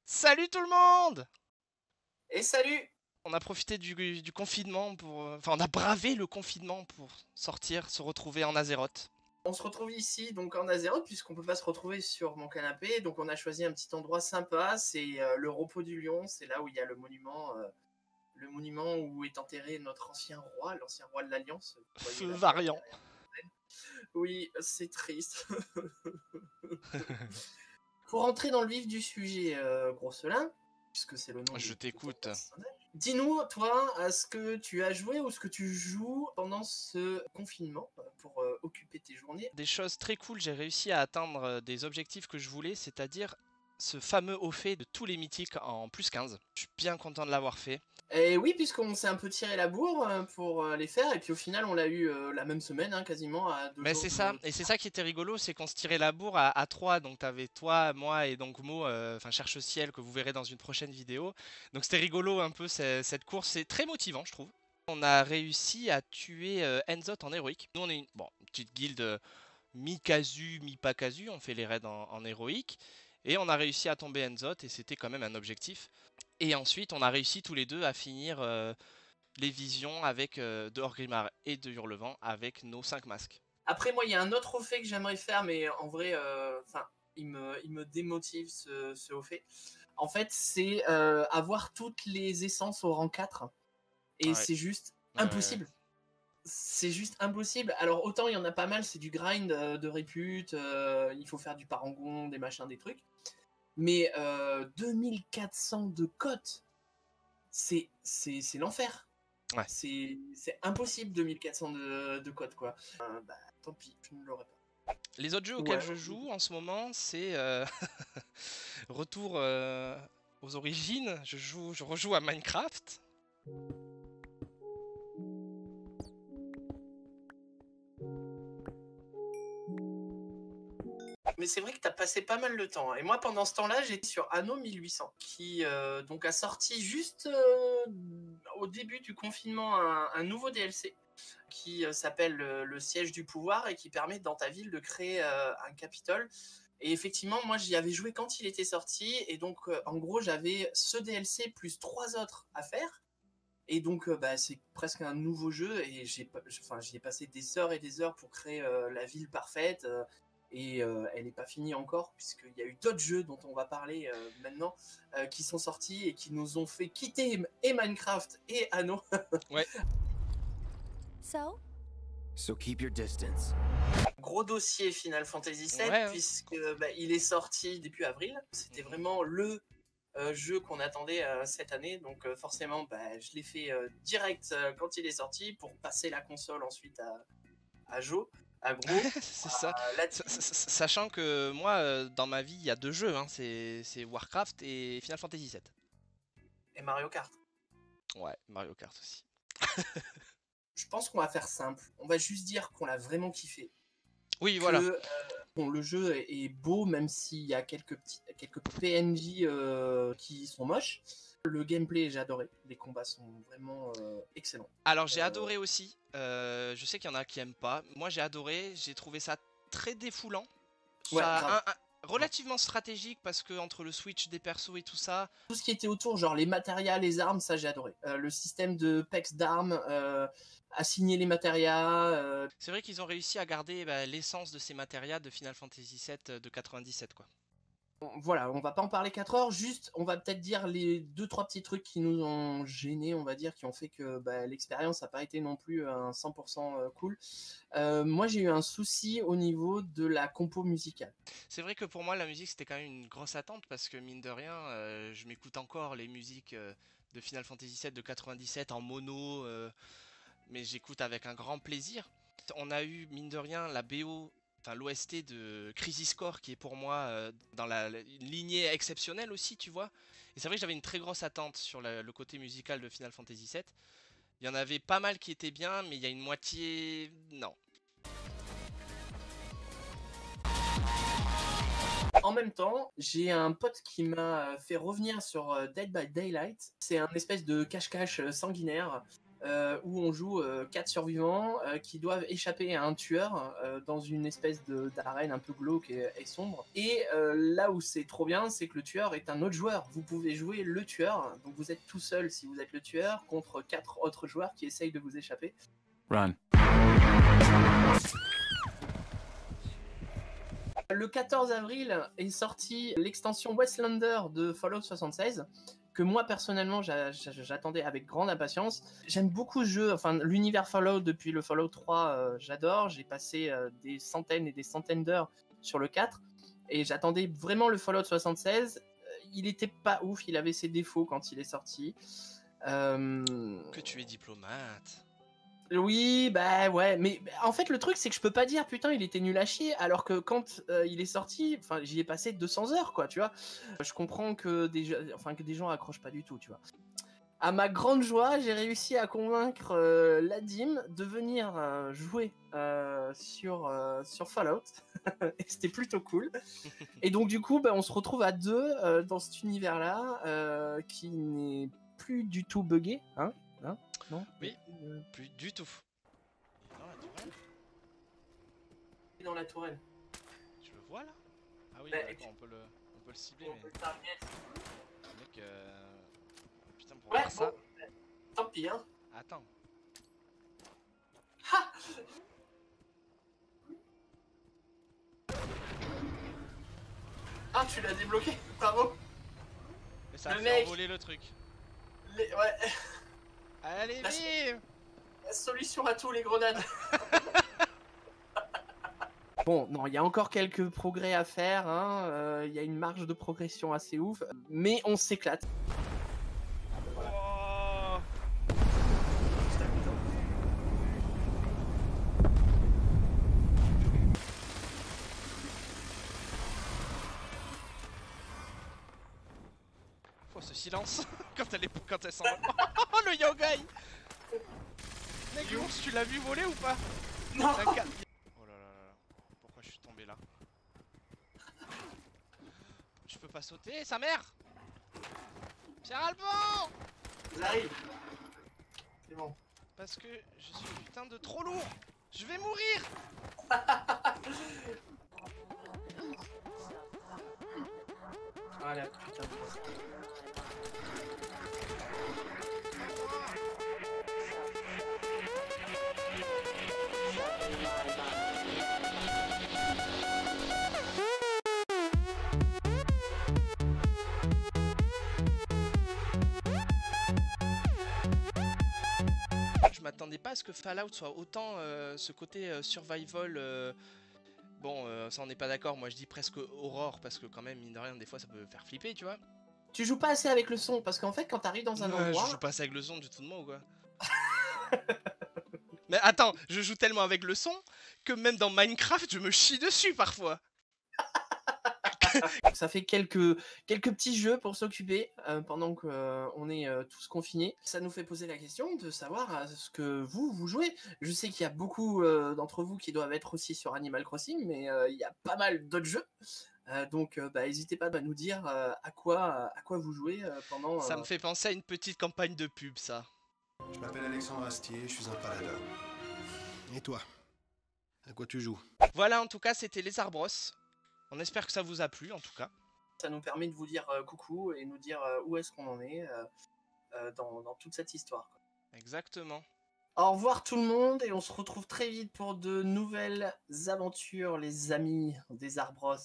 Salut tout le monde! Et salut! On a profité du confinement pour... Enfin, on a bravé le confinement pour sortir, se retrouver en Azeroth. On se retrouve ici donc en Azeroth puisqu'on peut pas se retrouver sur mon canapé, donc on a choisi un petit endroit sympa, c'est le repos du lion, c'est là où il y a le monument où est enterré notre ancien roi, l'ancien roi de l'Alliance. Vous voyez Feu la mort variant. derrière. Oui, c'est triste. Pour entrer dans le vif du sujet, Grosselin, puisque c'est le nom Je de ton t'écoute. personnage, dis-nous, toi, à ce que tu as joué ou ce que tu joues pendant ce confinement pour occuper tes journées. Des choses très cool, j'ai réussi à atteindre des objectifs que je voulais, c'est-à-dire ce fameux haut fait de tous les mythiques en plus 15. Je suis bien content de l'avoir fait. Et oui, puisqu'on s'est un peu tiré la bourre pour les faire, et puis au final, on l'a eu la même semaine, hein, quasiment à 2 Mais jours c'est ça, de... et c'est ça qui était rigolo, c'est qu'on se tirait la bourre à 3, donc t'avais toi, moi et donc Mo, enfin Cherche Ciel, que vous verrez dans une prochaine vidéo. Donc c'était rigolo un peu cette course, c'est très motivant je trouve. On a réussi à tuer Enzot en héroïque. Nous on est une petite guilde mi-casu, mi-pas casu, on fait les raids en héroïque. Et on a réussi à tomber Enzot et c'était quand même un objectif. Et ensuite on a réussi tous les deux à finir les visions avec de Orgrimmar et de Hurlevent avec nos 5 masques. Après, moi, il y a un autre haut fait que j'aimerais faire, mais en vrai, il me démotive ce haut fait. En fait, c'est avoir toutes les essences au rang 4, et Ouais. c'est juste Ouais. impossible. C'est juste impossible. Alors, autant il y en a pas mal, c'est du grind de répute, il faut faire du parangon, des machins, des trucs. Mais 2400 de cote, c'est l'enfer. Ouais. C'est impossible, 2400 de cote, quoi. Bah, tant pis, je ne l'aurai pas. Les autres jeux auxquels Ouais. je joue en ce moment, c'est retour aux origines. Je rejoue à Minecraft. Mais c'est vrai que tu as passé pas mal de temps, hein. Et moi, pendant ce temps-là, j'étais sur Anno 1800, qui donc a sorti juste au début du confinement un nouveau DLC qui s'appelle le siège du pouvoir, et qui permet dans ta ville de créer un Capitole. Et effectivement, moi j'y avais joué quand il était sorti, et donc en gros j'avais ce DLC plus 3 autres à faire. Et donc bah, c'est presque un nouveau jeu, et j'y ai passé des heures et des heures pour créer la ville parfaite. Et elle n'est pas finie encore, puisqu'il y a eu d'autres jeux dont on va parler maintenant, qui sont sortis et qui nous ont fait quitter et Minecraft et Anno. Ouais. So keep your distance. Gros dossier Final Fantasy VII, Ouais. Hein. puisque bah, il est sorti début avril. C'était vraiment le jeu qu'on attendait cette année, donc forcément bah, je l'ai fait direct quand il est sorti, pour passer la console ensuite à Joe, à Gros, C'est ça. à Lati Sachant que moi, dans ma vie, il y a deux jeux. Hein. C'est Warcraft et Final Fantasy VII. et Mario Kart. Ouais, Mario Kart aussi. Je pense qu'on va faire simple, on va juste dire qu'on l'a vraiment kiffé, Oui, voilà. que bon, le jeu est beau, même s'il y a quelques PNJ qui sont moches. Le gameplay, j'ai adoré. Les combats sont vraiment excellents. Alors j'ai adoré aussi. Je sais qu'il y en a qui aiment pas. Moi j'ai adoré. J'ai trouvé ça très défoulant. Ouais, Ça grave. relativement stratégique parce que entre le switch des persos et tout ça. Tout ce qui était autour, genre les matérias, les armes, ça j'ai adoré. Le système de pex d'armes, assigner les matérias. C'est vrai qu'ils ont réussi à garder l'essence de ces matérias de Final Fantasy VII de 97 quoi. Voilà, on va pas en parler 4 heures, juste on va peut-être dire les 2-3 petits trucs qui nous ont gênés, on va dire, qui ont fait que bah, l'expérience n'a pas été non plus un 100% cool. Moi j'ai eu un souci au niveau de la compo musicale. C'est vrai que pour moi la musique c'était quand même une grosse attente parce que mine de rien je m'écoute encore les musiques de Final Fantasy VII de 97 en mono mais j'écoute avec un grand plaisir. On a eu mine de rien la BO, enfin l'OST de Crisis Core qui est pour moi dans une lignée exceptionnelle aussi, tu vois. Et c'est vrai que j'avais une très grosse attente sur le côté musical de Final Fantasy VII. Il y en avait pas mal qui étaient bien, mais il y a une moitié... Non. En même temps, j'ai un pote qui m'a fait revenir sur Dead by Daylight. C'est un espèce de cache-cache sanguinaire où on joue 4 survivants qui doivent échapper à un tueur dans une espèce d'arène un peu glauque et sombre. Et là où c'est trop bien, c'est que le tueur est un autre joueur. Vous pouvez jouer le tueur, donc vous êtes tout seul si vous êtes le tueur, contre 4 autres joueurs qui essayent de vous échapper. Run. Le 14 avril est sortie l'extension Westlander de Fallout 76, que moi personnellement j'attendais avec grande impatience. J'aime beaucoup ce jeu, enfin l'univers Fallout depuis le Fallout 3, j'adore. J'ai passé des centaines et des centaines d'heures sur le 4 et j'attendais vraiment le Fallout 76. Il était pas ouf, il avait ses défauts quand il est sorti. Que tu es diplomate. Oui, bah ouais, mais en fait le truc c'est que je peux pas dire putain il était nul à chier alors que quand il est sorti, enfin j'y ai passé 200 heures quoi, tu vois. Je comprends que des gens accrochent pas du tout, tu vois. À ma grande joie, j'ai réussi à convaincre l'Adim de venir jouer sur Fallout et c'était plutôt cool. Et donc du coup, bah, on se retrouve à deux dans cet univers-là qui n'est plus du tout buggé, hein, non? Oui, plus du tout. Il est dans la tourelle. Dans la tourelle. Tu le vois là? Ah oui, Bah, d'accord, on peut le cibler, On mais peut le target. mec, putain, pour Ouais, faire ça. bon, tant pis, hein. Attends. Ha! Ah, tu l'as débloqué, bravo. Mais ça a Le fait mec. envoler le truc. Ouais, Allez, La- vive! la solution à tout, les grenades. Bon, non, il y a encore quelques progrès à faire, hein. Il y a une marge de progression assez ouf, mais on s'éclate. Oh. Oh, ce silence quand elle s'en va. Oh, le yogai! Mec, l'ours, tu l'as vu voler ou pas? Non. Oh là là là. Pourquoi je suis tombé là? Je peux pas sauter, sa mère! Pierre Alban! J'arrive. C'est bon. Parce que je suis putain de trop lourd! Je vais mourir! Voilà, putain. Je m'attendais pas à ce que Fallout soit autant ce côté survival. Bon, ça on n'est pas d'accord, moi je dis presque aurore parce que quand même, mine de rien, des fois ça peut faire flipper, tu vois. Tu joues pas assez avec le son, parce qu'en fait, quand t'arrives dans un endroit... Je joue pas assez avec le son, tu te fous de moi ou quoi? Mais attends, je joue tellement avec le son que même dans Minecraft, je me chie dessus parfois. Ça fait quelques petits jeux pour s'occuper pendant qu'on est tous confinés. Ça nous fait poser la question de savoir ce que vous jouez. Je sais qu'il y a beaucoup d'entre vous qui doivent être aussi sur Animal Crossing, mais il y a pas mal d'autres jeux. Donc n'hésitez pas à nous dire à quoi vous jouez pendant... Ça me fait penser à une petite campagne de pub, ça. Je m'appelle Alexandre Astier, je suis un paladin. Et toi? À quoi tu joues? Voilà, en tout cas, c'était les Arbros. On espère que ça vous a plu, en tout cas. Ça nous permet de vous dire coucou et nous dire où est-ce qu'on en est dans toute cette histoire. Exactement. Au revoir tout le monde et on se retrouve très vite pour de nouvelles aventures, les amis des Arbros.